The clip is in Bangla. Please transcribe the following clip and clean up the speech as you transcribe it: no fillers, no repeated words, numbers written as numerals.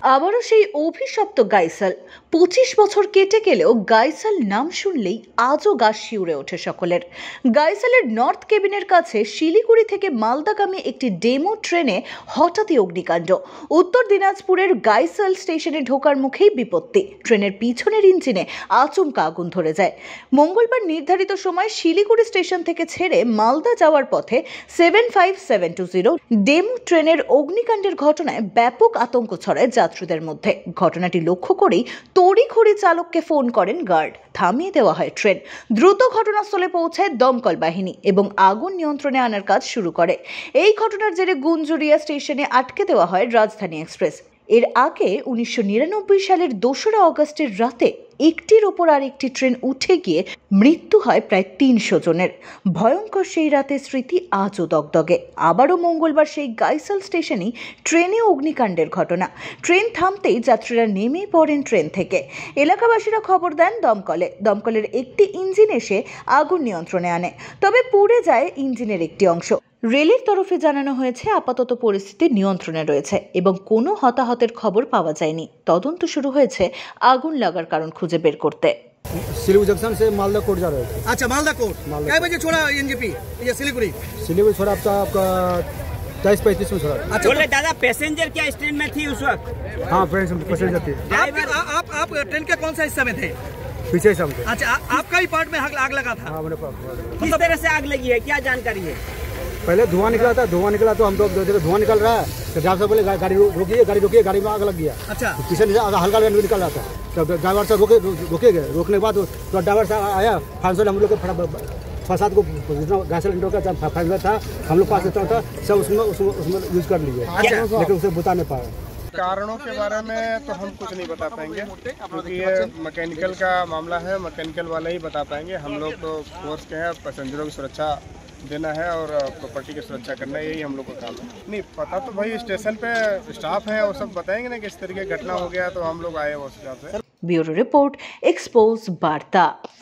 আবারও সেই অভিশপ্ত গাইসাল। 25 বছর কেটে গেলেও গাইসাল নাম শুনলেই আজও গা শিউরে ওঠে সকলের। গাইসালের নর্থ কেবিনের কাছে শিলিগুড়ি থেকে মালদাগামী একটি ডেমো ট্রেনে হঠাৎই অগ্নিকাণ্ড। উত্তর দিনাজপুরের গাইসাল স্টেশনে ঢোকার মুখেই বিপত্তি। ট্রেনের পিছনের ইঞ্জিনে আচমকা আগুন ধরে যায়। মঙ্গলবার নির্ধারিত সময় শিলিগুড়ি স্টেশন থেকে ছেড়ে মালদা যাওয়ার পথে 75720 ডেমো ট্রেনের অগ্নিকাণ্ডের ঘটনায় ব্যাপক আতঙ্ক ছড়ায় যাত্রীদের মধ্যে। ঘটনাটি লক্ষ্য করেই তড়িঘড়ি চালককে ফোন করেন গার্ড। থামিয়ে দেওয়া হয় ট্রেন। দ্রুত ঘটনাস্থলে পৌঁছায় দমকল বাহিনী এবং আগুন নিয়ন্ত্রণে আনার কাজ শুরু করে। এই ঘটনার জেরে গুঞ্জুরিয়া স্টেশনে আটকে দেওয়া হয় রাজধানী এক্সপ্রেস। এর আগে 1999 সালের 2রা অগস্টের রাতে একটির ওপর আরেকটি ট্রেন উঠে গিয়ে মৃত্যু হয় প্রায় 300 জনের। ভয়ঙ্কর সেই রাতের স্মৃতি আজও দগদগে। আবারও মঙ্গলবার সেই গাইসাল স্টেশনেই ট্রেনে অগ্নিকাণ্ডের ঘটনা। ট্রেন থামতেই যাত্রীরা নেমে পড়েন ট্রেন থেকে। এলাকাবাসীরা খবর দেন দমকলে। দমকলের একটি ইঞ্জিন এসে আগুন নিয়ন্ত্রণে আনে, তবে পুড়ে যায় ইঞ্জিনের একটি অংশ। রেলের তরফে জানানো হয়েছে আপাতত পরিস্থিতি নিয়ন্ত্রণে রয়েছে এবং কোনো হতাহতের খবর পাওয়া যায়নি। তদন্ত শুরু হয়েছে আগুন লাগার কারণ খুঁজে বের করতে। सिलीगुड़ी जंक्शन से मालदा कोर्ट जा रहे थे। अच्छा, मालदा कोर्ट कितने बजे छोड़ा एनजीपी ये सिलीगुड़ी? सिलीगुड़ी छोड़ा आपका 23:35 में छोड़ा। अच्छा, बोले दादा पैसेंजर क्या ट्रेन में थी उस वक्त? हाँ, पैसेंजर थी। आप ट्रेन के कौन सा हिस्सा में थे? पीछे हिस्सा में थे। अच्छा, आपका ही पार्ट में आग लगा था? हाँ, मैंने किस तरह से आग लगी है, क्या जानकारी है? पहले धुआं निकला था। धुआं निकला तो हम लोग धुआं निकल रहा है तो ड्राइवर साहब बोले गाड़ी रोकिए, गाड़ी में आग लग गया। अच्छा, पीछे हल्का हल्का निकल रहा था तो ड्राइवर साहब रोके गए। रोकने के बाद तो ड्राइवर साहब आया, फांसोल हम लोग को 6-7 को जितना गैस सिलेंडर का फाइनल था हम लोग पास था सब उसमें यूज कर लिए, लेकिन उसे बता नहीं पाया। कारणों के बारे में तो हम कुछ नहीं बता पाएंगे क्योंकि ये मैकेनिकल का मामला है, मैकेनिकल वाले ही बता पाएंगे। हम लोग तो फोर्स के हैं, पैसेंजरों की सुरक्षा देना है और प्रॉपर्टी की सुरक्षा करना है, यही हम लोग का काम है। नहीं पता तो भाई स्टेशन पे स्टाफ है और सब बताएंगे ना किस तरीके घटना हो गया तो हम लोग आए उस हिसाब से। ब्यूरो रिपोर्ट, एक्सपोज वार्ता।